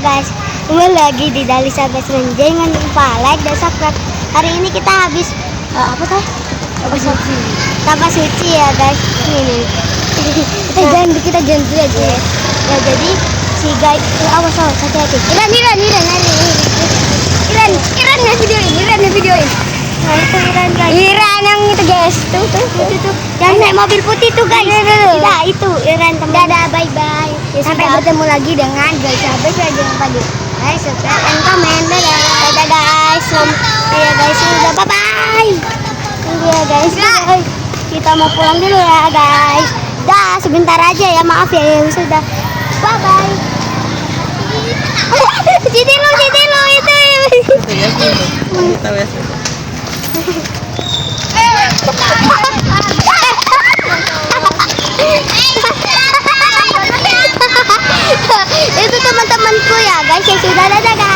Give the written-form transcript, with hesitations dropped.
guys, kembali lagi di Dali Sahabat Semen. Jangan lupa like dan subscribe. Hari ini kita habis apa tuh? Tapas suci ya guys. Ini kita ganti aja ya. Ya jadi si guys awas hati-hati. Iran videoin. Nah itu Iran guys. Iran yang itu guys. Tuh. Yang naik mobil putih tuh guys. Tidak itu Iran teman. Dadah bye. Ya, sampai bertemu lagi dengan guys. Jangan lupa di like, subscribe, and comment. Dadah guys. Ya guys, udah bye. Ya guys. Kita mau pulang dulu ya guys. Dah sebentar aja ya, maaf ya sudah. Bye. Jadi lo itu. Itu teman-temanku ya guys yang sudah dadah guys.